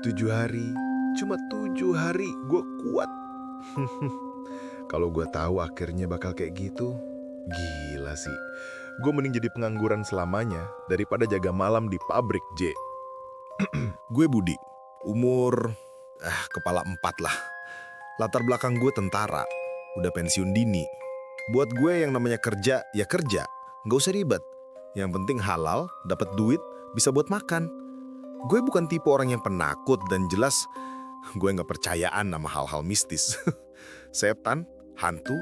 7 hari, cuma 7 hari gue kuat. Kalau gue tahu akhirnya bakal kayak gitu, gila sih. Gue mending jadi pengangguran selamanya daripada jaga malam di pabrik, J. Gue Budi, umur kepala 4 lah. Latar belakang gue tentara, udah pensiun dini. Buat gue yang namanya kerja, ya kerja, nggak usah ribet. Yang penting halal, dapat duit, bisa buat makan. Gue bukan tipe orang yang penakut dan jelas gue nggak percayaan sama hal-hal mistis. Setan, hantu,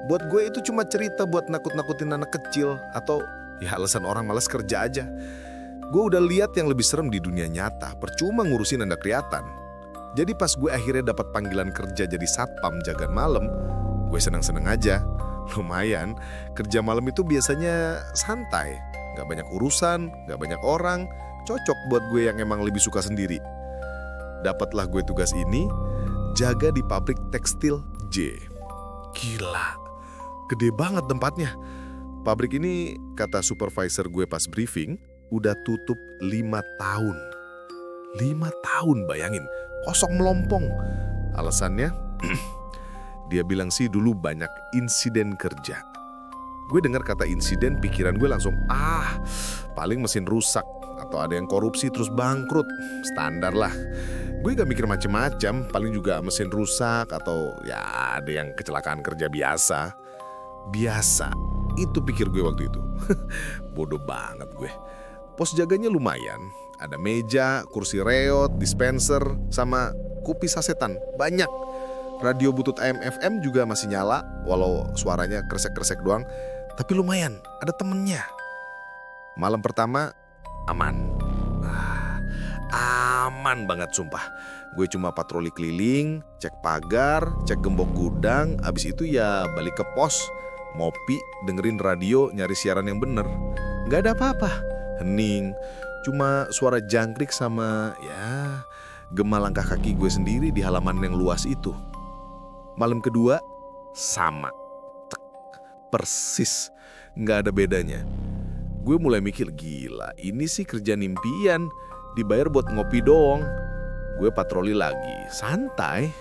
buat gue itu cuma cerita buat nakut-nakutin anak kecil atau ya alasan orang malas kerja aja. Gue udah lihat yang lebih serem di dunia nyata, percuma ngurusin anda kelihatan. Jadi pas gue akhirnya dapat panggilan kerja jadi satpam jaga malam, gue senang-senang aja. Lumayan, kerja malam itu biasanya santai, gak banyak urusan, gak banyak orang, cocok buat gue yang emang lebih suka sendiri. Dapatlah gue tugas ini, jaga di pabrik tekstil J. Gila, gede banget tempatnya. Pabrik ini, kata supervisor gue pas briefing, udah tutup 5 tahun. 5 tahun bayangin, kosong melompong. Alasannya, dia bilang sih dulu banyak insiden kerja. Gue dengar kata insiden, pikiran gue langsung, paling mesin rusak atau ada yang korupsi terus bangkrut. Standar lah. Gue gak mikir macem-macem, paling juga mesin rusak atau ya ada yang kecelakaan kerja biasa. Biasa, itu pikir gue waktu itu. Bodoh banget gue. Pos jaganya lumayan, ada meja, kursi reot, dispenser, sama kopi sasetan, banyak. Radio butut AM FM juga masih nyala, walau suaranya kresek-kresek doang, tapi lumayan, ada temennya. Malam pertama, aman. Aman banget sumpah. Gue cuma patroli keliling, cek pagar, cek gembok gudang, abis itu ya balik ke pos, ngopi, dengerin radio, nyari siaran yang bener. Gak ada apa-apa, hening, cuma suara jangkrik sama ya gema langkah kaki gue sendiri di halaman yang luas itu. Malam kedua, sama. Persis, gak ada bedanya. Gue mulai mikir, gila, ini sih kerjaan impian, dibayar buat ngopi doang. Gue patroli lagi, santai.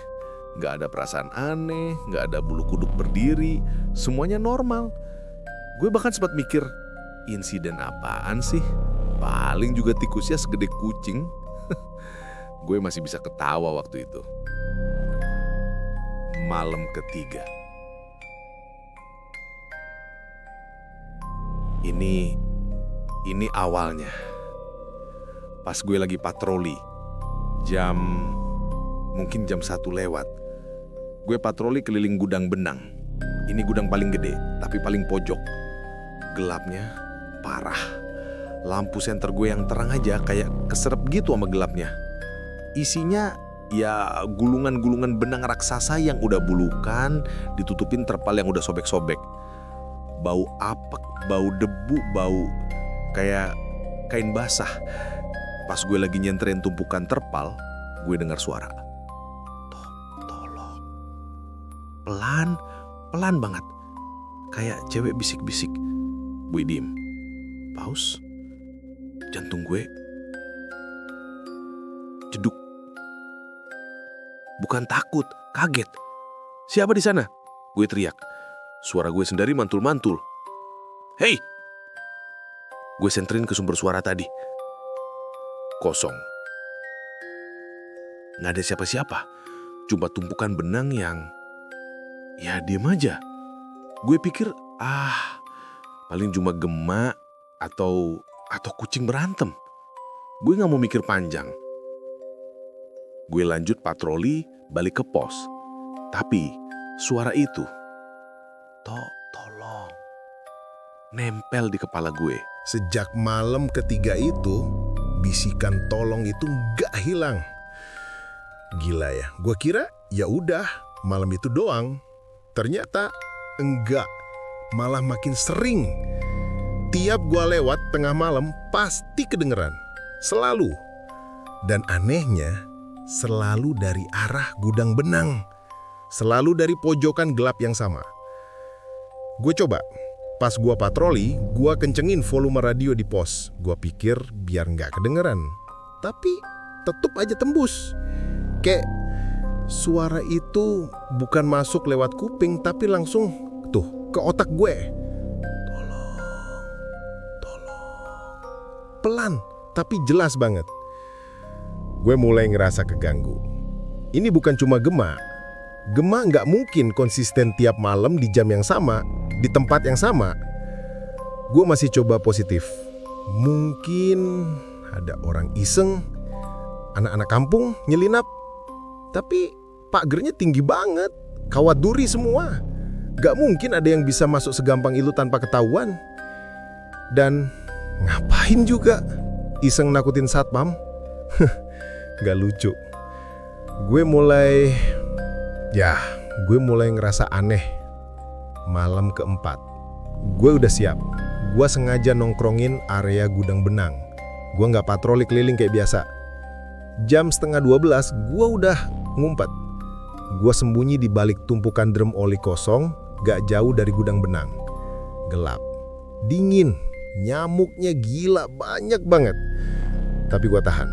Gak ada perasaan aneh, gak ada bulu kuduk berdiri, semuanya normal. Gue bahkan sempat mikir, insiden apaan sih? Paling juga tikusnya segede kucing. Gue masih bisa ketawa waktu itu. Malam ketiga. Ini awalnya. Pas gue lagi patroli, mungkin jam 1 lewat. Gue patroli keliling gudang benang. Ini gudang paling gede, tapi paling pojok. Gelapnya parah. Lampu senter gue yang terang aja kayak keserep gitu sama gelapnya. Isinya ya gulungan-gulungan benang raksasa yang udah bulukan, ditutupin terpal yang udah sobek-sobek. Bau apek, bau debu, bau kayak kain basah. Pas gue lagi nyenterin tumpukan terpal, gue dengar suara. Tolong. Pelan banget. Kayak cewek bisik-bisik. Gue diem. Paus. Jantung gue jeduk. Bukan takut, kaget. Siapa di sana? Gue teriak. Suara gue sendiri mantul-mantul. Hei! Gue senterin ke sumber suara tadi. Kosong. Nggak ada siapa-siapa. Cuma tumpukan benang yang ya diem aja. Gue pikir, paling cuma gema atau kucing berantem. Gue nggak mau mikir panjang. Gue lanjut patroli, balik ke pos. Tapi suara itu, tolong, nempel di kepala gue. Sejak malam ketiga itu, bisikan tolong itu gak hilang. Gila ya, gue kira ya udah malam itu doang. Ternyata enggak, malah makin sering. Tiap gue lewat tengah malam pasti kedengeran, selalu. Dan anehnya, selalu dari arah gudang benang. Selalu dari pojokan gelap yang sama. Gue coba, pas gue patroli, gue kencengin volume radio di pos. Gue pikir biar nggak kedengeran. Tapi tetep aja tembus. Kayak suara itu bukan masuk lewat kuping tapi langsung tuh ke otak gue. Tolong. Pelan tapi jelas banget. Gue mulai ngerasa keganggu. Ini bukan cuma Gema. Gema nggak mungkin konsisten tiap malam di jam yang sama, di tempat yang sama. Gue masih coba positif. Mungkin ada orang iseng, anak-anak kampung nyelinap. Tapi pagernya tinggi banget, kawat duri semua. Gak mungkin ada yang bisa masuk segampang itu tanpa ketahuan. Dan ngapain juga iseng nakutin satpam? Gak lucu. Gue mulai ngerasa aneh. Malam keempat, gue udah siap. Gue sengaja nongkrongin area gudang benang. Gue gak patroli keliling kayak biasa. Jam 11:30 gue udah ngumpet. Gue sembunyi di balik tumpukan drum oli kosong, gak jauh dari gudang benang. Gelap, dingin, nyamuknya gila banyak banget. Tapi gue tahan.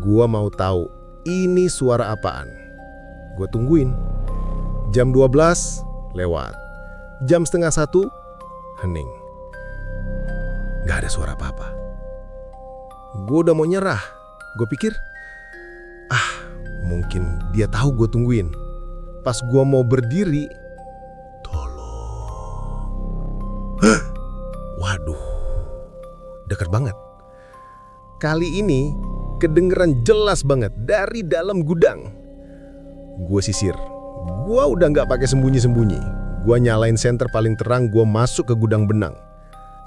Gue mau tahu ini suara apaan. Gue tungguin. Jam 12 lewat. Jam 12:30 hening. Gak ada suara apa-apa. Gue udah mau nyerah. Gue pikir, mungkin dia tahu gue tungguin. Pas gue mau berdiri, tolong. Waduh, dekat banget. Kali ini kedengeran jelas banget dari dalam gudang. Gue sisir. Gue udah gak pakai sembunyi-sembunyi. Gue nyalain senter paling terang. Gue masuk ke gudang benang.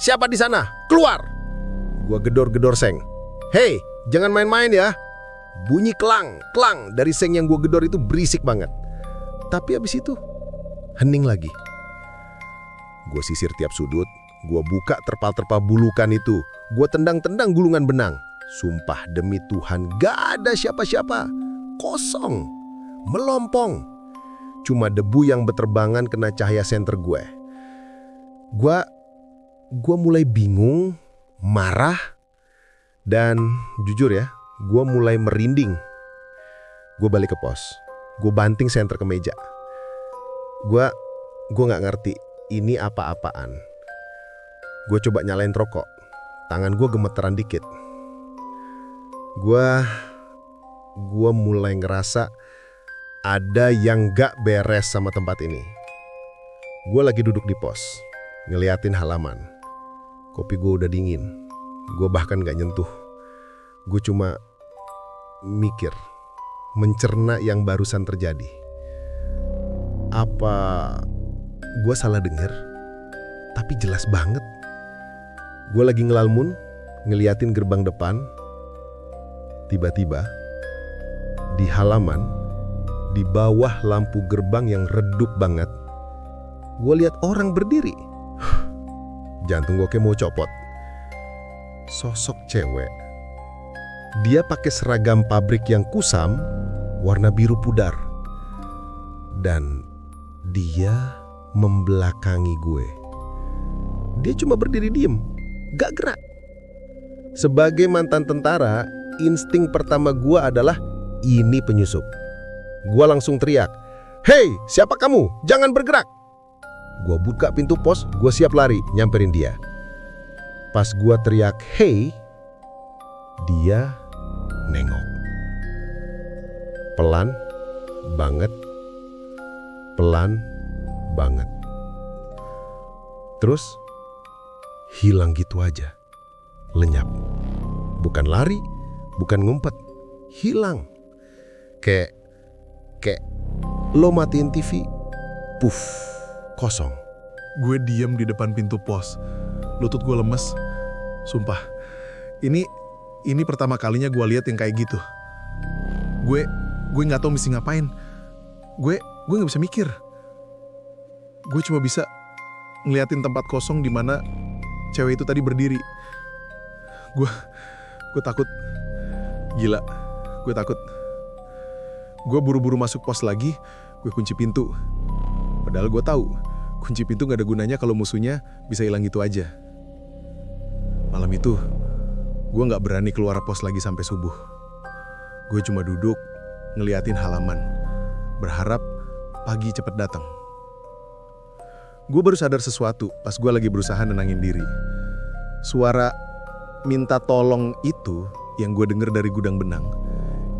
Siapa di sana? Keluar! Gue gedor-gedor seng. Hei, jangan main-main ya. Bunyi klang dari seng yang gue gedor itu berisik banget. Tapi abis itu hening lagi. Gue sisir tiap sudut. Gue buka terpal-terpal bulukan itu. Gue tendang-tendang gulungan benang. Sumpah demi Tuhan gak ada siapa-siapa. Kosong. Melompong. Cuma debu yang berterbangan kena cahaya senter gue. Gue mulai bingung, marah, dan jujur ya, gue mulai merinding. Gue balik ke pos. Gue banting senter ke meja. Gue gak ngerti ini apa-apaan. Gue coba nyalain rokok. Tangan gue gemeteran dikit. Gue mulai ngerasa ada yang gak beres sama tempat ini. Gue lagi duduk di pos, ngeliatin halaman. Kopi gue udah dingin. Gue bahkan gak nyentuh. Gue cuma mikir, mencerna yang barusan terjadi. Apa gue salah dengar? Tapi jelas banget. Gue lagi ngelamun, ngeliatin gerbang depan. Tiba-tiba, di halaman, di bawah lampu gerbang yang redup banget, gue lihat orang berdiri. Jantung gue kayak mau copot. Sosok cewek. Dia pakai seragam pabrik yang kusam, warna biru pudar. Dan dia membelakangi gue. Dia cuma berdiri diem, gak gerak. Sebagai mantan tentara, insting pertama gue adalah ini penyusup. Gue langsung teriak, "Hei, siapa kamu? Jangan bergerak!" Gue buka pintu pos, gue siap lari, nyamperin dia. Pas gue teriak, "Hei!" dia nengok. Pelan banget. Terus hilang gitu aja. Lenyap. Bukan lari, bukan ngumpet. Hilang. Kayak lo matiin TV, puff, kosong. Gue diam di depan pintu pos. Lutut gue lemes. Sumpah, ini pertama kalinya gue lihat yang kayak gitu. Gue nggak tahu mesti ngapain. Gue nggak bisa mikir. Gue cuma bisa ngeliatin tempat kosong di mana cewek itu tadi berdiri. Gue takut. Gila, gue takut. Gue buru-buru masuk pos lagi. Gue kunci pintu. Padahal gue tahu kunci pintu gak ada gunanya kalau musuhnya bisa hilang gitu aja. Malam itu gue gak berani keluar pos lagi sampai subuh. Gue cuma duduk, ngeliatin halaman, berharap pagi cepet datang. Gue baru sadar sesuatu pas gue lagi berusaha nenangin diri. Suara minta tolong itu yang gue denger dari gudang benang,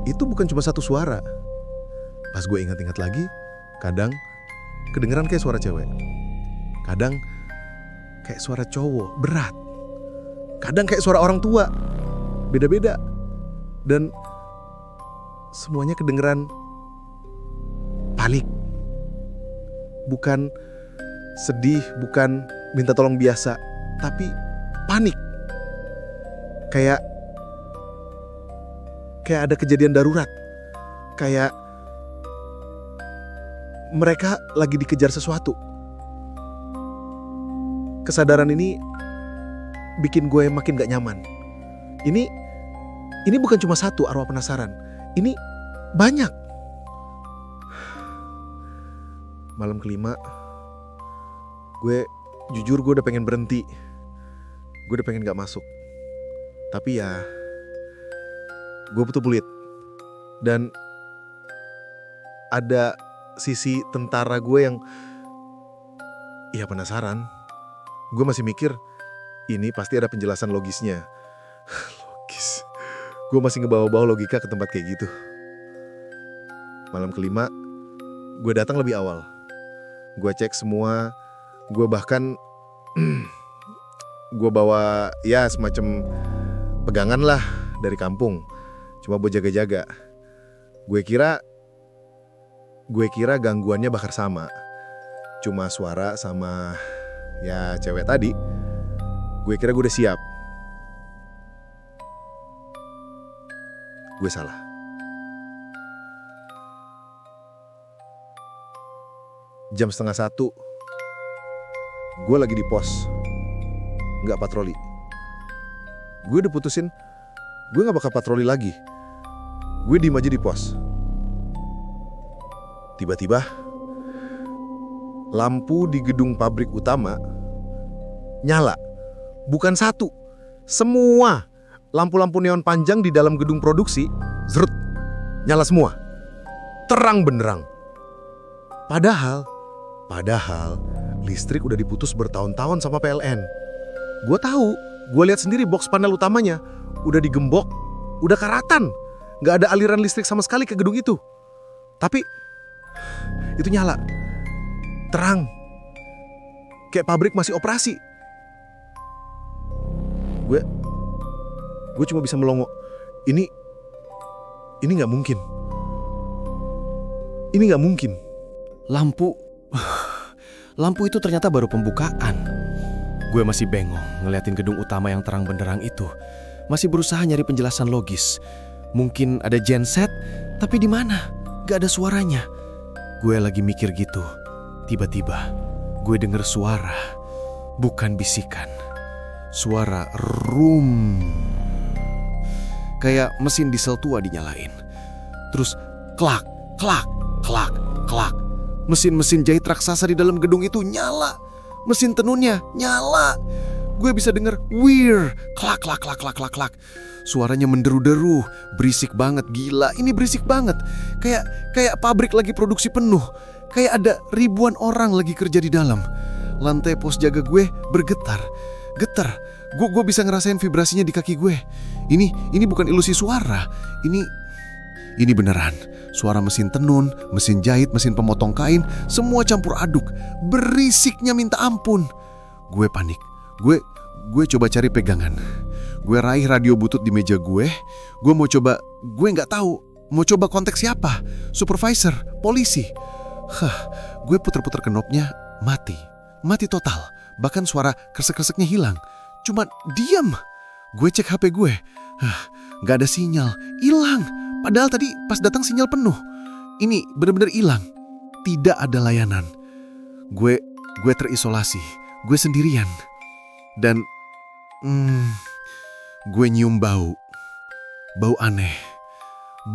itu bukan cuma satu suara. Pas gue ingat-ingat lagi, kadang kedengeran kayak suara cewek. Kadang kayak suara cowok, berat. Kadang kayak suara orang tua, beda-beda. Dan semuanya kedengeran panik. Bukan sedih, bukan minta tolong biasa, tapi panik. Kayak ada kejadian darurat. Kayak mereka lagi dikejar sesuatu. Kesadaran ini bikin gue makin gak nyaman. Ini bukan cuma satu arwah penasaran. Ini banyak. Malam kelima, jujur gue udah pengen berhenti. Gue udah pengen gak masuk. Tapi ya, gue butuh pelit. Dan ada sisi tentara gue yang ya penasaran. Gue masih mikir, ini pasti ada penjelasan logisnya. Logis. Gue masih ngebawa-bawa logika ke tempat kayak gitu. Malam kelima, gue datang lebih awal. Gue cek semua. Gue bahkan gue bawa ya semacam pegangan lah dari kampung. Cuma buat jaga-jaga. Gue kira gangguannya bakal sama. Cuma suara sama ya cewek tadi. Gue kira gue udah siap. Gue salah. Jam 12:30, gue lagi di pos, nggak patroli. Gue udah putusin, gue nggak bakal patroli lagi. Gue diem aja di pos. Tiba-tiba, lampu di gedung pabrik utama nyala. Bukan satu, semua lampu-lampu neon panjang di dalam gedung produksi, zrut, nyala semua. Terang benderang. Padahal listrik udah diputus bertahun-tahun sama PLN. Gue tahu, gue lihat sendiri box panel utamanya udah digembok, udah karatan, nggak ada aliran listrik sama sekali ke gedung itu. Tapi itu nyala, terang, kayak pabrik masih operasi. Gue cuma bisa melongo. Ini nggak mungkin. Ini nggak mungkin. Lampu itu ternyata baru pembukaan. Gue masih bengong ngeliatin gedung utama yang terang benderang itu. Masih berusaha nyari penjelasan logis. Mungkin ada genset, tapi di mana? Gak ada suaranya. Gue lagi mikir gitu. Tiba-tiba gue denger suara. Bukan bisikan. Suara rum. Kayak mesin diesel tua dinyalain. Terus klak, klak, klak, klak. Mesin-mesin jahit raksasa di dalam gedung itu nyala. Mesin tenunnya nyala. Gue bisa denger wir, klak, klak, klak, klak, klak, klak. Suaranya menderu-deru, berisik banget, gila. Ini berisik banget. Kayak pabrik lagi produksi penuh. Kayak ada ribuan orang lagi kerja di dalam. Lantai pos jaga gue bergetar. Getar. Gue bisa ngerasain vibrasinya di kaki gue. Ini bukan ilusi suara. Ini beneran. Suara mesin tenun, mesin jahit, mesin pemotong kain, semua campur aduk. Berisiknya minta ampun. Gue panik. Gue coba cari pegangan. Gue raih radio butut di meja gue. Gue nggak tahu. Mau coba kontak siapa? Supervisor, polisi. Gue puter-puter knopnya, mati total. Bahkan suara kresek-kreseknya hilang. Cuma diam. Gue cek HP gue. Nggak ada sinyal, hilang. Padahal tadi pas datang sinyal penuh. Ini benar-benar hilang. Tidak ada layanan. Gue terisolasi. Gue sendirian. Dan gue nyium bau. Bau aneh.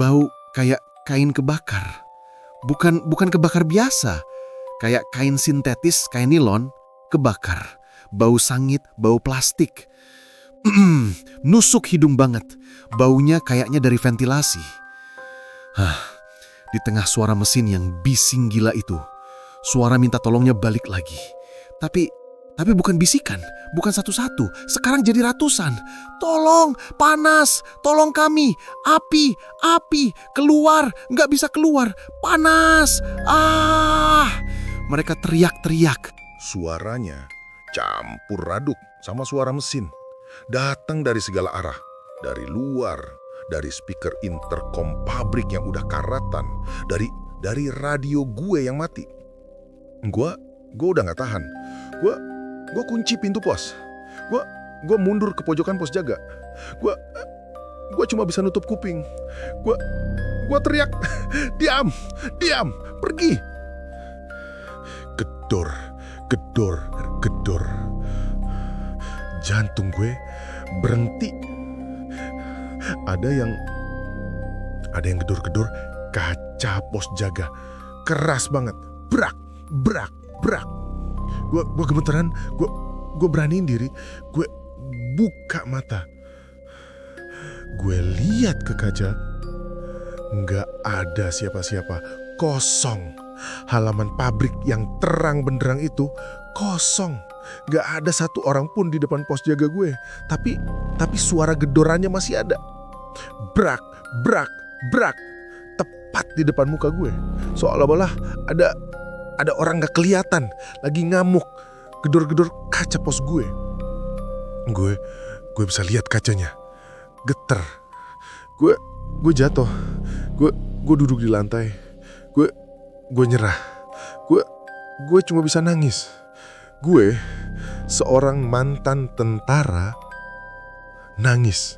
Bau kayak kain kebakar. Bukan kebakar biasa. Kayak kain sintetis, kain nilon, kebakar. Bau sangit, bau plastik. Nusuk hidung banget. Baunya kayaknya dari ventilasi. Di tengah suara mesin yang bising gila itu, suara minta tolongnya balik lagi. Tapi bukan bisikan, bukan satu-satu, sekarang jadi ratusan. Tolong, panas, tolong kami, api, keluar, nggak bisa keluar, panas, Mereka teriak-teriak. Suaranya campur aduk sama suara mesin. Datang dari segala arah, dari luar, dari speaker intercom pabrik yang udah karatan, dari radio gue yang mati. Gue udah nggak tahan. Gue kunci pintu pos. Gue mundur ke pojokan pos jaga. Gue cuma bisa nutup kuping. Gue teriak, diam, pergi. Gedor. Jantung gue berhenti. Ada yang gedor-gedor kaca pos jaga. Keras banget. Brak. Gue gemeteran, gue beraniin diri, gue buka mata. Gue lihat ke kaca, nggak ada siapa-siapa, kosong. Halaman pabrik yang terang benderang itu kosong. Nggak ada satu orang pun di depan pos jaga gue. Tapi suara gedorannya masih ada. Brak. Tepat di depan muka gue. Seolah-olah ada orang gak kelihatan lagi ngamuk gedor-gedor kaca pos gue. Gue bisa lihat kacanya. Geter. Gue jatuh. Gue duduk di lantai. Gue nyerah. Gue cuma bisa nangis. Gue seorang mantan tentara nangis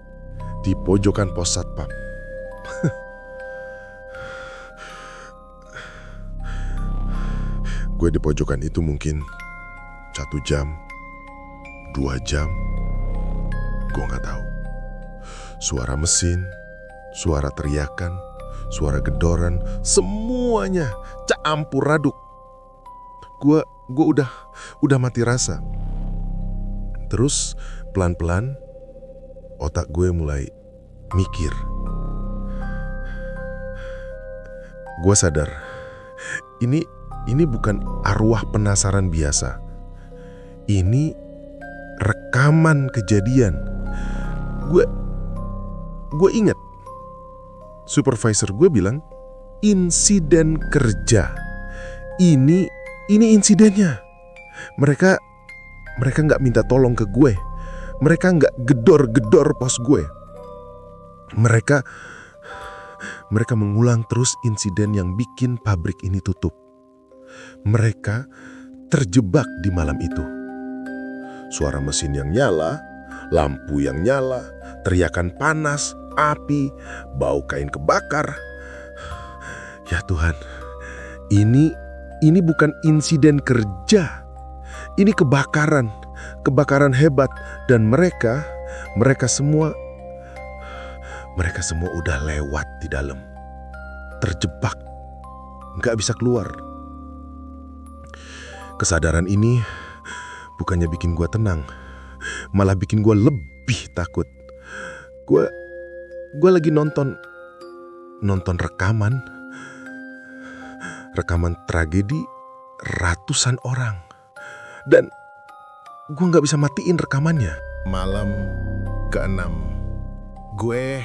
di pojokan pos satpam. Gue di pojokan itu mungkin 1 jam, 2 jam, gue gak tahu. Suara mesin, suara teriakan, suara gedoran, semuanya campur aduk. Gue udah mati rasa. Terus pelan-pelan otak gue mulai mikir. Gue sadar, ini bukan arwah penasaran biasa. Ini rekaman kejadian. Gue ingat supervisor gue bilang insiden kerja. Ini insidennya. Mereka nggak minta tolong ke gue. Mereka nggak gedor-gedor pos gue. Mereka mengulang terus insiden yang bikin pabrik ini tutup. Mereka terjebak di malam itu. Suara mesin yang nyala, lampu yang nyala, teriakan panas, api, bau kain kebakar. Ya Tuhan, ini bukan insiden kerja. Ini kebakaran hebat, dan mereka semua udah lewat di dalam. Terjebak, nggak bisa keluar. Kesadaran ini bukannya bikin gue tenang, malah bikin gue lebih takut. Gue lagi nonton rekaman tragedi ratusan orang, dan gue nggak bisa matiin rekamannya. Malam ke-6, gue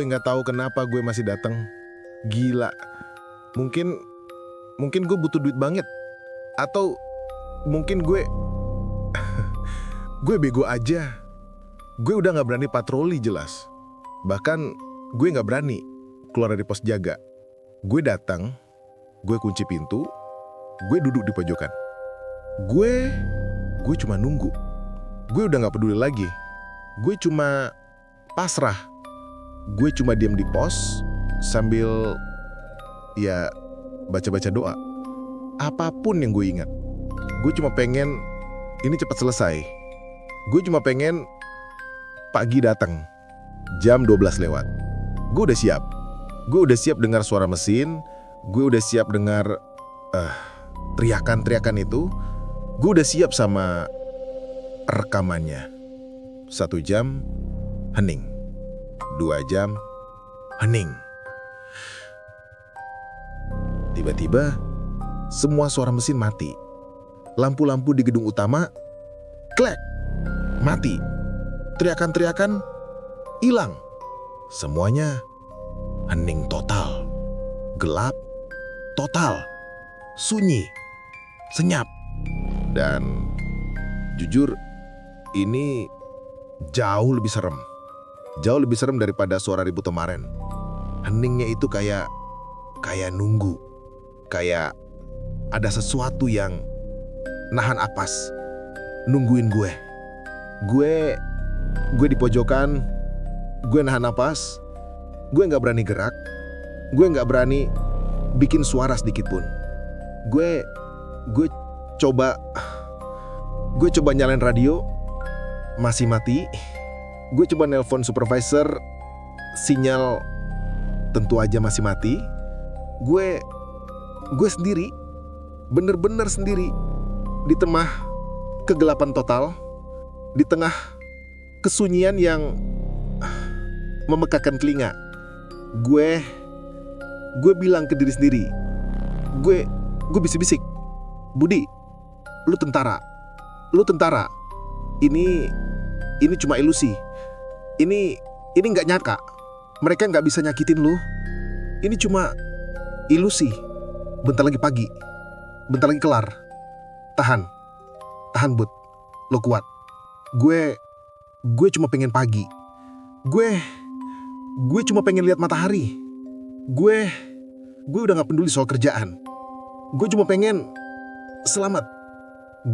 nggak tahu kenapa gue masih datang. Gila, mungkin gue butuh duit banget. Atau mungkin gue bego aja. Gue udah gak berani patroli jelas. Bahkan gue gak berani keluar dari pos jaga. Gue datang, gue kunci pintu, gue duduk di pojokan. Gue cuma nunggu. Gue udah gak peduli lagi. Gue cuma pasrah. Gue cuma diam di pos sambil ya baca-baca doa. Apapun yang gue ingat, gue cuma pengen ini cepat selesai. Gue cuma pengen pagi datang, jam 12 lewat. Gue udah siap. Gue udah siap dengar suara mesin. Gue udah siap dengar teriakan-teriakan itu. Gue udah siap sama rekamannya. 1 jam, hening. 2 jam, hening. Tiba-tiba, semua suara mesin mati. Lampu-lampu di gedung utama, klek, mati. Teriakan-teriakan, hilang. Semuanya hening total. Gelap, total. Sunyi, senyap. Dan jujur, ini jauh lebih serem. Jauh lebih serem daripada suara ribut kemarin. Heningnya itu kayak nunggu. Kayak ada sesuatu yang nahan apes, nungguin gue. Gue di pojokan, gue nahan napas, gue nggak berani gerak, gue nggak berani bikin suara sedikit pun. Gue coba nyalain radio, masih mati. Gue coba nelpon supervisor, sinyal tentu aja masih mati. Gue sendiri, bener-bener sendiri, di tengah kegelapan total, di tengah kesunyian yang memekakan telinga. Gue bilang ke diri sendiri, gue bisik-bisik, Budi, lu tentara. Ini cuma ilusi. Ini nggak nyaka. Mereka nggak bisa nyakitin lu. Ini cuma ilusi. Bentar lagi pagi, bentar lagi kelar. Tahan Bud, lo kuat. Gue cuma pengen pagi. Gue cuma pengen lihat matahari. Gue udah gak peduli soal kerjaan. Gue cuma pengen selamat.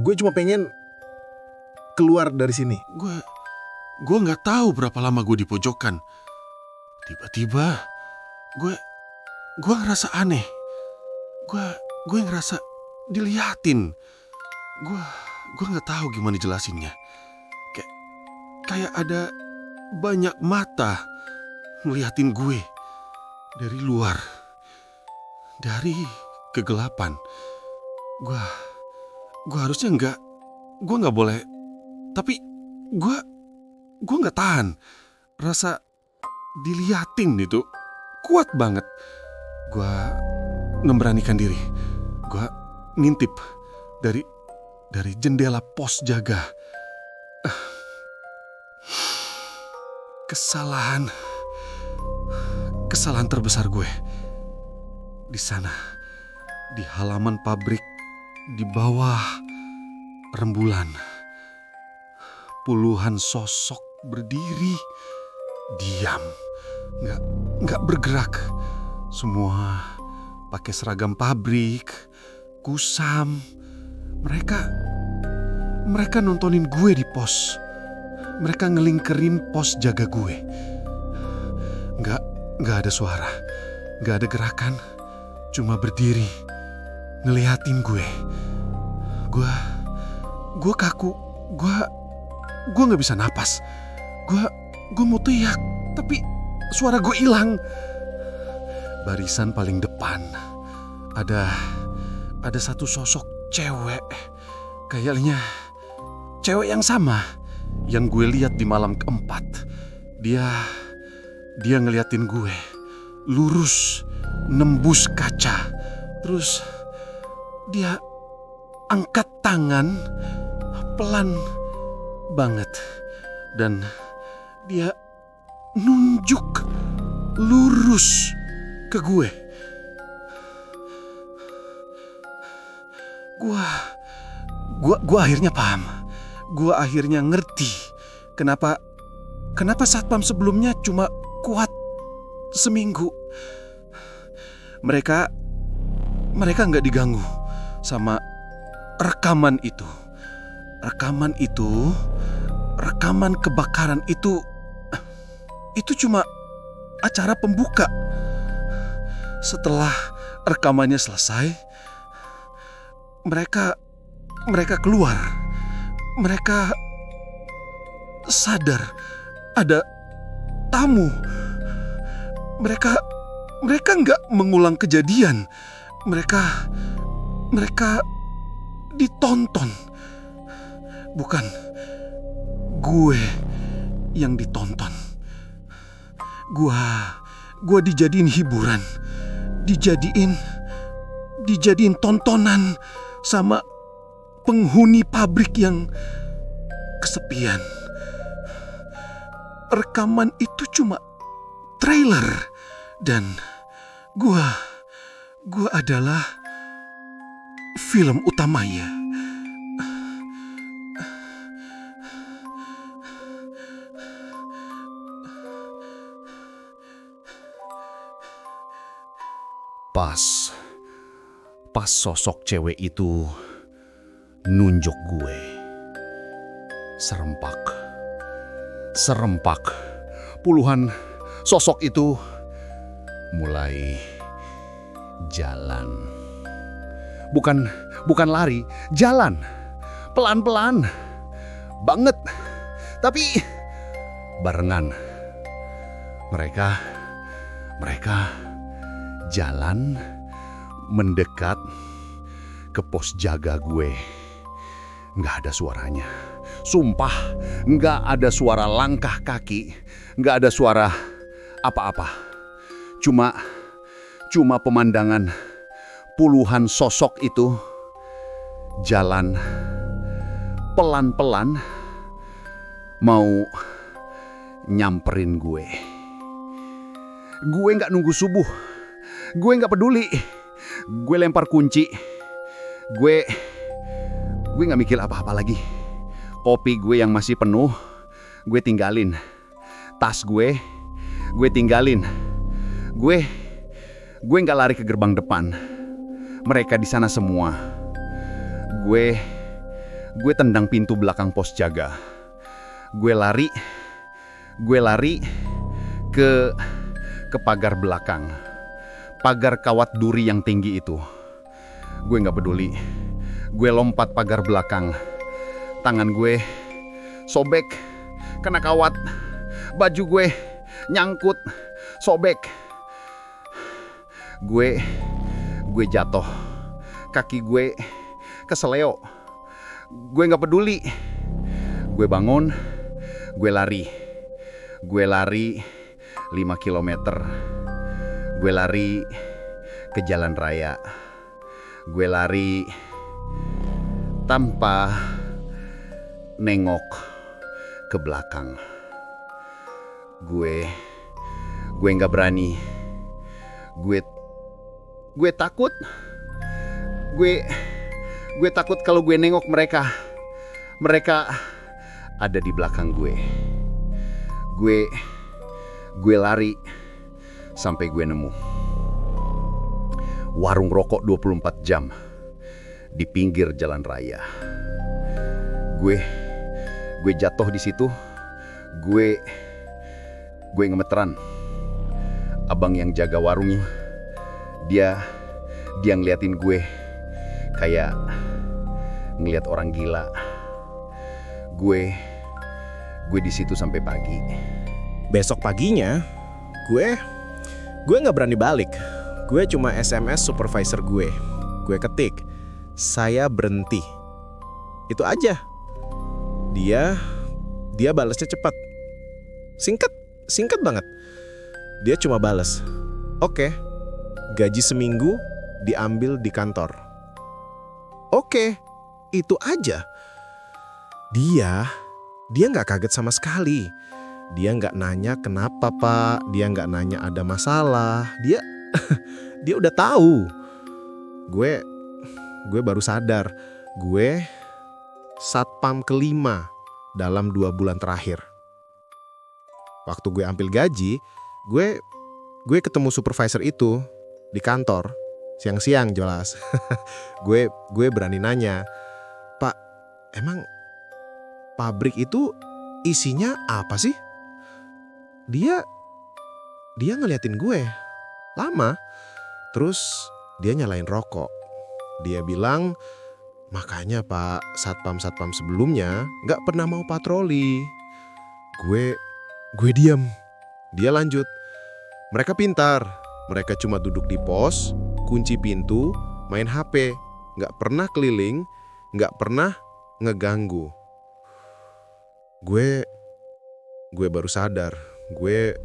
Gue cuma pengen keluar dari sini. Gue nggak tahu berapa lama gue di pojokan. Tiba-tiba gue ngerasa aneh. Gue ngerasa diliatin. Gue nggak tahu gimana jelasinnya. Kayak ada banyak mata ngeliatin gue dari luar, dari kegelapan. Gue harusnya gue nggak boleh, tapi gue nggak tahan. Rasa diliatin itu kuat banget. Gue memberanikan diri. Gue ngintip dari jendela pos jaga. Kesalahan terbesar gue. Di sana, di halaman pabrik, di bawah rembulan, puluhan sosok berdiri, diam, nggak bergerak. Semua pakai seragam pabrik, kusam. Mereka nontonin gue di pos. Mereka ngelingkerin pos jaga gue. Nggak ada suara, nggak ada gerakan, cuma berdiri, ngeliatin gue. Gue kaku, gue nggak bisa napas. Gue mau teriak, tapi suara gue hilang. Barisan paling depan ada satu sosok cewek, kayaknya cewek yang sama yang gue lihat di malam keempat. Dia ngeliatin gue lurus nembus kaca. Terus dia angkat tangan pelan banget dan dia nunjuk lurus ke gue. Gue akhirnya paham. Gue akhirnya ngerti kenapa satpam sebelumnya cuma kuat seminggu. Mereka nggak diganggu sama rekaman itu. Rekaman kebakaran itu cuma acara pembuka. Setelah rekamannya selesai, mereka keluar. Mereka sadar ada tamu. Mereka nggak mengulang kejadian. Mereka ditonton. Bukan gue yang ditonton. Gue dijadiin hiburan. dijadiin tontonan sama penghuni pabrik yang kesepian. Rekaman itu cuma trailer dan gua adalah film utamanya. Pas sosok cewek itu nunjuk gue. Serempak. Puluhan sosok itu mulai jalan. Bukan lari, jalan. Pelan-pelan. Banget. Tapi barengan. Mereka jalan mendekat ke pos jaga gue. Nggak ada suaranya. Sumpah, nggak ada suara langkah kaki. Nggak ada suara apa-apa. Cuma pemandangan puluhan sosok itu jalan pelan-pelan mau nyamperin gue. Gue nggak nunggu subuh. Gue nggak peduli. Gue lempar kunci. Gue nggak mikir apa-apa lagi. Kopi gue yang masih penuh, gue tinggalin. Tas gue tinggalin. Gue nggak lari ke gerbang depan. Mereka di sana semua. Gue tendang pintu belakang pos jaga. Gue lari ke pagar belakang. Pagar kawat duri yang tinggi itu. Gue gak peduli. Gue lompat pagar belakang. Tangan gue sobek kena kawat. Baju gue nyangkut, sobek. Gue jatuh. Kaki gue keseleo. Gue gak peduli. Gue bangun. Gue lari 5 kilometer. Gue lari ke jalan raya. Gue lari tanpa nengok ke belakang. Gue nggak berani. Gue takut. Gue takut kalau gue nengok mereka. Mereka ada di belakang gue. Gue lari sampai gue nemu warung rokok 24 jam di pinggir jalan raya. Gue jatuh di situ. Gue gemeteran. Abang yang jaga warung, dia ngeliatin gue kayak ngeliat orang gila. Gue di situ sampai pagi. Besok paginya, gue nggak berani balik. Gue cuma SMS supervisor gue. Gue ketik, saya berhenti. Itu aja. Dia balasnya cepat. Singkat banget. Dia cuma balas, oke, gaji seminggu diambil di kantor. Oke, itu aja. Dia nggak kaget sama sekali. Dia nggak nanya kenapa pak. Dia nggak nanya ada masalah. Dia udah tahu. Gue baru sadar. Gue satpam kelima dalam 2 bulan terakhir. Waktu gue ambil gaji, gue ketemu supervisor itu di kantor. Siang-siang jelas. gue berani nanya, Pak, emang pabrik itu isinya apa sih? Dia ngeliatin gue lama. Terus dia nyalain rokok. Dia bilang, makanya Pak, satpam sebelumnya gak pernah mau patroli. Gue diam. Dia lanjut, mereka pintar. Mereka cuma duduk di pos, kunci pintu, main HP. Gak pernah keliling, gak pernah ngeganggu. Gue baru sadar. Gue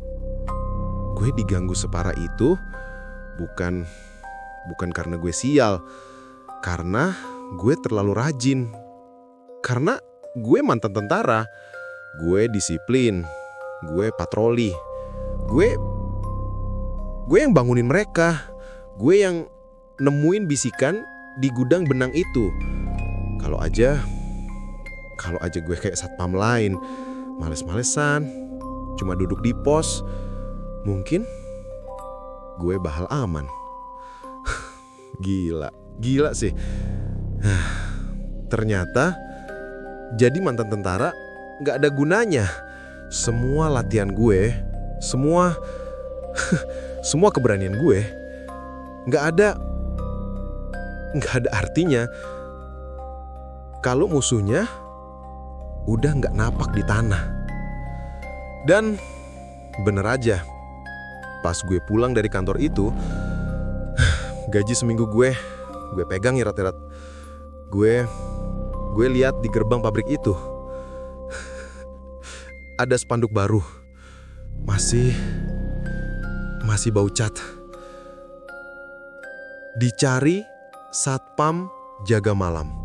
diganggu separah itu bukan bukan karena gue sial. Karena gue terlalu rajin. Karena gue mantan tentara. Gue disiplin. Gue patroli. Gue yang bangunin mereka. Gue yang nemuin bisikan di gudang benang itu. Kalau aja gue kayak satpam lain, males-malesan, cuma duduk di pos, mungkin gue bakal aman. Gila sih. Ternyata jadi mantan tentara gak ada gunanya. Semua latihan gue, semua keberanian gue gak ada artinya kalau musuhnya udah gak napak di tanah. Dan bener aja, pas gue pulang dari kantor itu, gaji seminggu gue pegang irat-irat. Gue lihat di gerbang pabrik itu ada spanduk baru, masih bau cat. Dicari satpam jaga malam.